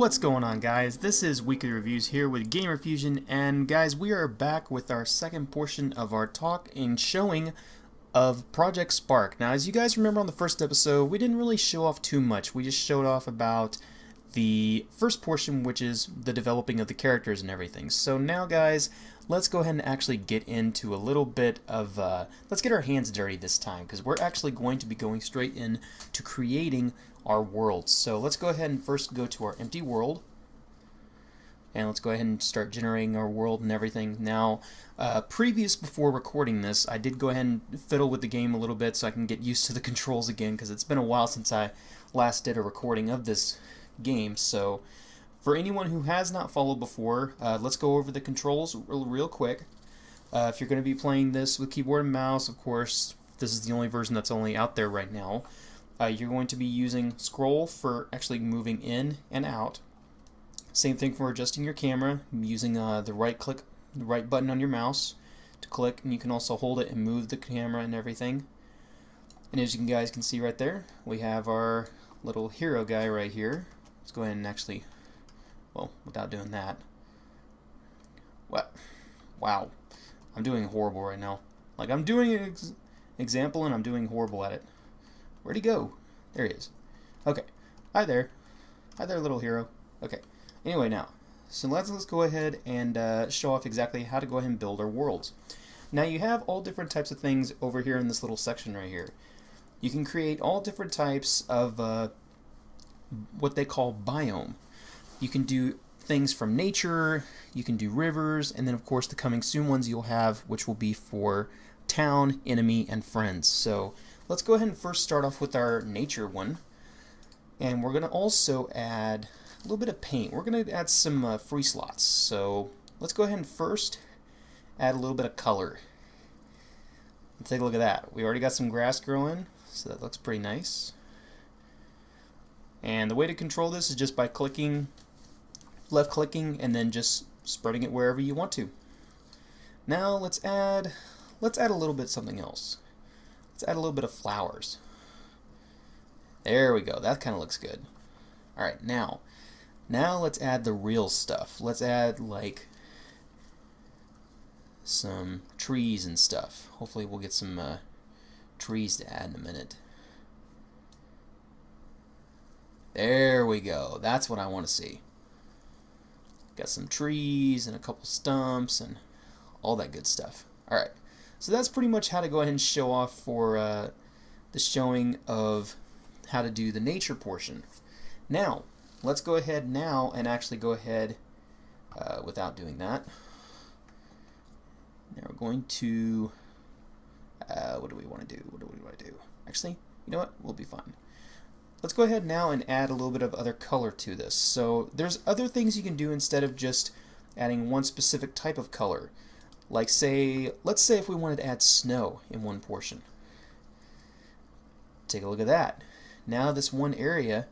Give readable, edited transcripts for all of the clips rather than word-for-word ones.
What's going on, guys? This is Weekly Reviews here with Gamer Fusion, and guys, we are back with our second portion of our talk and showing of Project Spark. Now, as you guys remember on the first episode, we didn't really show off too much. We just showed off about the first portion, which is the developing of the characters and everything. So now, guys, let's go ahead and actually get into a little bit of, let's get our hands dirty this time, because we're actually going to be going straight in to creating our worlds. So let's go ahead and first go to our empty world, and let's go ahead and start generating our world and everything. Now, before recording this, I did go ahead and fiddle with the game a little bit so I can get used to the controls again, because it's been a while since I last did a recording of this game. So for anyone who has not followed before, let's go over the controls real quick. If you're going to be playing this with keyboard and mouse, of course, this is the only version that's only out there right now. You're going to be using scroll for actually moving in and out. Same thing for adjusting your camera, using the right button on your mouse to click, and you can also hold it and move the camera and everything. And as you guys can see right there, we have our little hero guy right here. Let's go ahead and actually, well, without doing that. What? Wow, I'm doing horrible right now. Like, I'm doing an example and I'm doing horrible at it. Where'd he go? There he is. Okay. Hi there. Hi there, little hero. Okay. Anyway, now, so let's go ahead and show off exactly how to go ahead and build our worlds. Now, you have all different types of things over here in this little section right here. You can create all different types of what they call biome. You can do things from nature, you can do rivers, and then, of course, the coming soon ones you'll have, which will be for town, enemy, and friends. So let's go ahead and first start off with our nature one, and we're going to also add a little bit of paint. We're going to add some free slots. So let's go ahead and first add a little bit of color. Let's take a look at that. We already got some grass growing, so that looks pretty nice. And the way to control this is just by clicking, left clicking, and then just spreading it wherever you want to. Now let's add a little bit of something else. Let's add a little bit of flowers. There we go. That kind of looks good. Alright, now let's add the real stuff. Let's add, like, some trees and stuff. Hopefully we'll get some trees to add in a minute. There we go. That's what I want to see. Got some trees and a couple stumps and all that good stuff. Alright. So that's pretty much how to go ahead and show off for the showing of how to do the nature portion. Now, let's go ahead now and actually go ahead without doing that. Now we're going to, what do we want to do? What do we want to do? Actually, you know what? We'll be fine. Let's go ahead now and add a little bit of other color to this. So there's other things you can do instead of just adding one specific type of color. Like, let's say if we wanted to add snow in one portion. Take a look at that. Now this one area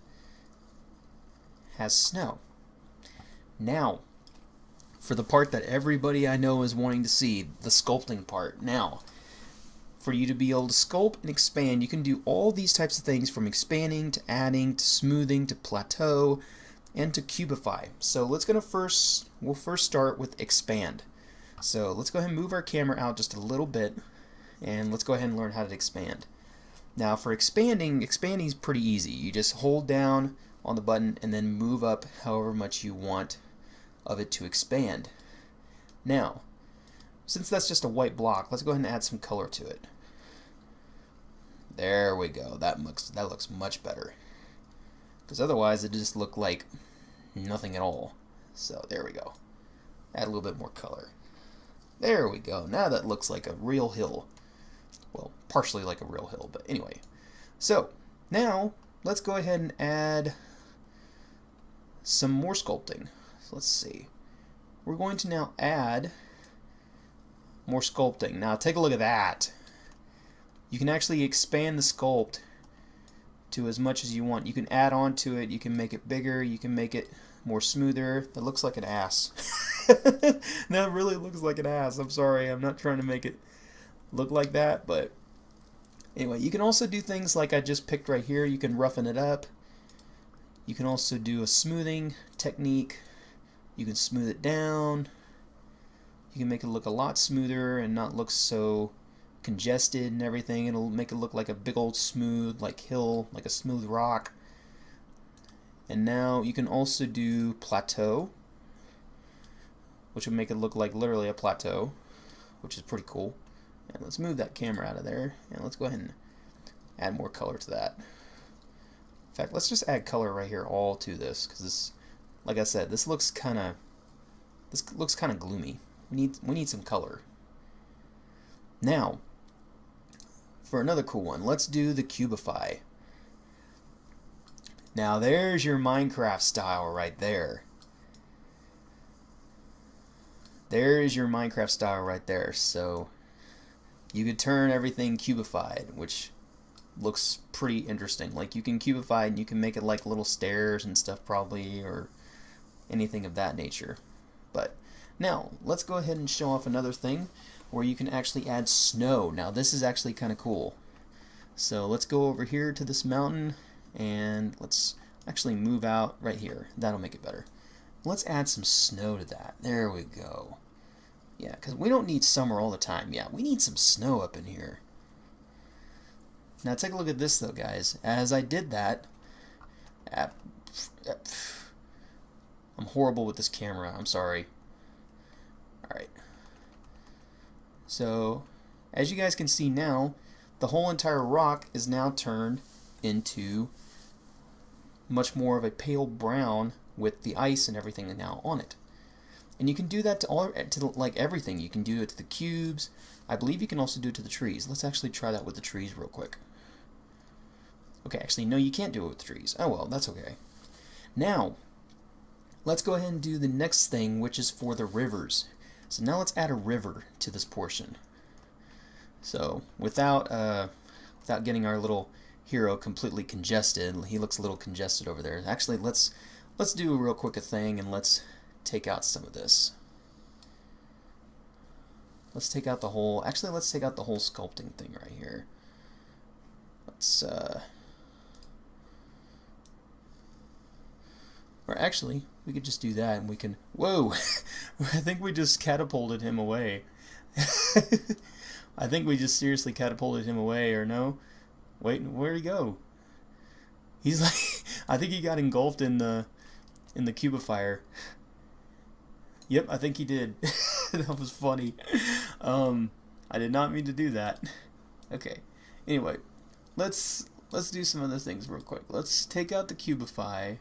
has snow. Now, for the part that everybody I know is wanting to see, the sculpting part. Now, for you to be able to sculpt and expand, you can do all these types of things, from expanding to adding to smoothing to plateau and to cubify. So we'll first start with expand. So let's go ahead and move our camera out just a little bit, and let's go ahead and learn how to expand. Now for expanding is pretty easy. You just hold down on the button and then move up however much you want of it to expand. Now, since that's just a white block, let's go ahead and add some color to it. There we go. That looks much better. Because otherwise it just looked like nothing at all. So there we go. Add a little bit more color. There we go. Now that looks like a real hill. Well, partially like a real hill, but anyway. So, now, let's go ahead and add some more sculpting. So let's see. We're going to now add more sculpting. Now, take a look at that. You can actually expand the sculpt to as much as you want. You can add on to it. You can make it bigger. You can make it more smoother. That looks like an ass. That really looks like an ass. I'm sorry, I'm not trying to make it look like that, but anyway, you can also do things like I just picked right here. You can roughen it up. You can also do a smoothing technique. You can smooth it down. You can make it look a lot smoother and not look so congested and everything. It'll make it look like a big old smooth like hill, like a smooth rock. And now you can also do plateau, which will make it look like literally a plateau, which is pretty cool. And let's move that camera out of there, and let's go ahead and add more color to that. In fact, let's just add color right here all to this, because this, like I said, this looks kind of gloomy. We need some color. Now, for another cool one, let's do the Cubify. Now there's your Minecraft style right there. There is your Minecraft style right there. So you could turn everything cubified, which looks pretty interesting. Like you can cubify and you can make it like little stairs and stuff probably, or anything of that nature. But now let's go ahead and show off another thing where you can actually add snow. Now this is actually kind of cool. So let's go over here to this mountain and let's actually move out right here. That'll make it better. Let's add some snow to that. There we go. Yeah, because we don't need summer all the time. Yeah, we need some snow up in here. Now take a look at this though, guys. As I did that, I'm horrible with this camera. I'm sorry. Alright. So, as you guys can see now, the whole entire rock is now turned into much more of a pale brown with the ice and everything now on it. And you can do that to like everything. You can do it to the cubes. I believe you can also do it to the trees. Let's actually try that with the trees real quick. Okay, actually, no, you can't do it with the trees. Oh well, that's okay. Now, let's go ahead and do the next thing, which is for the rivers. So now let's add a river to this portion. So without getting our little hero completely congested, he looks a little congested over there. Actually, let's do real quick a thing and let's take out some of this. Let's take out the whole. Actually, let's take out the whole sculpting thing right here. Let's or actually, we could just do that and we can. Whoa! I think we just catapulted him away. I think we just seriously catapulted him away, or no? Wait, where'd he go? He's like, I think he got engulfed in the cubifier. Yep, I think he did. That was funny. I did not mean to do that. Okay. Anyway, let's do some other things real quick. Let's take out the cubify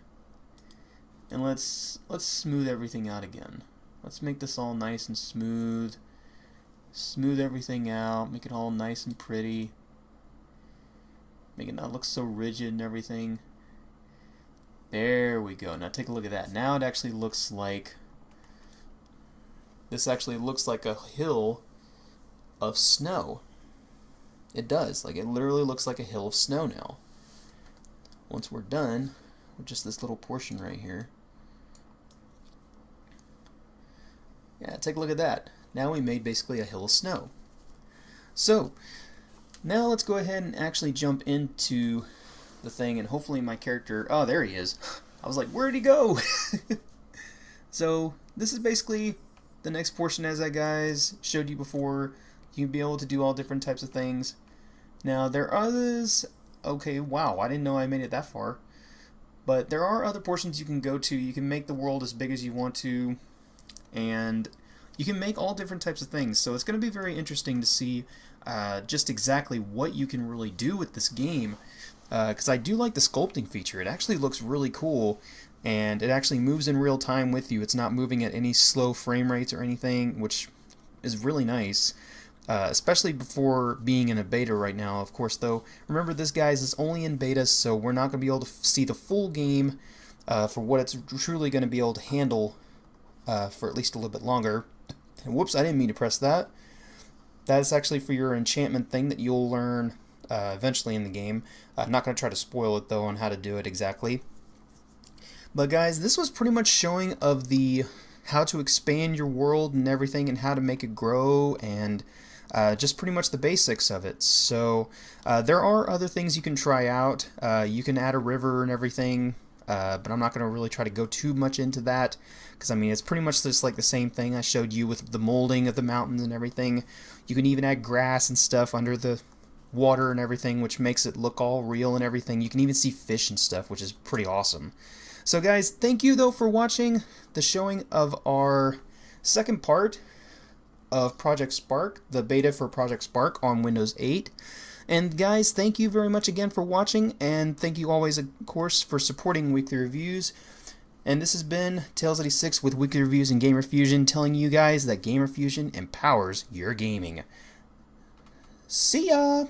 and let's smooth everything out again. Let's make this all nice and smooth. Smooth everything out, make it all nice and pretty. Make it not look so rigid and everything. There we go. Now take a look at that. Now it actually looks like, this actually looks like a hill of snow. It does. Like, it literally looks like a hill of snow now. Once we're done with just this little portion right here. Yeah, take a look at that. Now we made basically a hill of snow. So, now let's go ahead and actually jump into the thing, and hopefully my character, oh, there he is. I was like, where'd he go? So, this is basically the next portion, as I guys showed you before. You'll be able to do all different types of things. Now, there are others. Okay, wow, I didn't know I made it that far. But there are other portions you can go to. You can make the world as big as you want to, and you can make all different types of things. So it's going to be very interesting to see just exactly what you can really do with this game, because I do like the sculpting feature. It actually looks really cool, and it actually moves in real time with you. It's not moving at any slow frame rates or anything, which is really nice. Especially before being in a beta right now, of course, though. Remember, this, guys, is only in beta, so we're not going to be able to see the full game for what it's truly going to be able to handle for at least a little bit longer. And whoops, I didn't mean to press that. That's actually for your enchantment thing that you'll learn eventually in the game. I'm not going to try to spoil it, though, on how to do it exactly. But, guys, this was pretty much showing of the how to expand your world and everything, and how to make it grow, and just pretty much the basics of it. So there are other things you can try out. You can add a river and everything. but I'm not going to really try to go too much into that, because I mean it's pretty much just like the same thing I showed you with the molding of the mountains and everything. You can even add grass and stuff under the water and everything, which makes it look all real and everything. You can even see fish and stuff, which is pretty awesome. So guys, thank you though for watching the showing of our second part of Project Spark, the beta for Project Spark on Windows 8. And guys, thank you very much again for watching, and thank you always, of course, for supporting Weekly Reviews. And this has been Tails86 with Weekly Reviews and Gamer Fusion, telling you guys that Gamer Fusion empowers your gaming. See ya!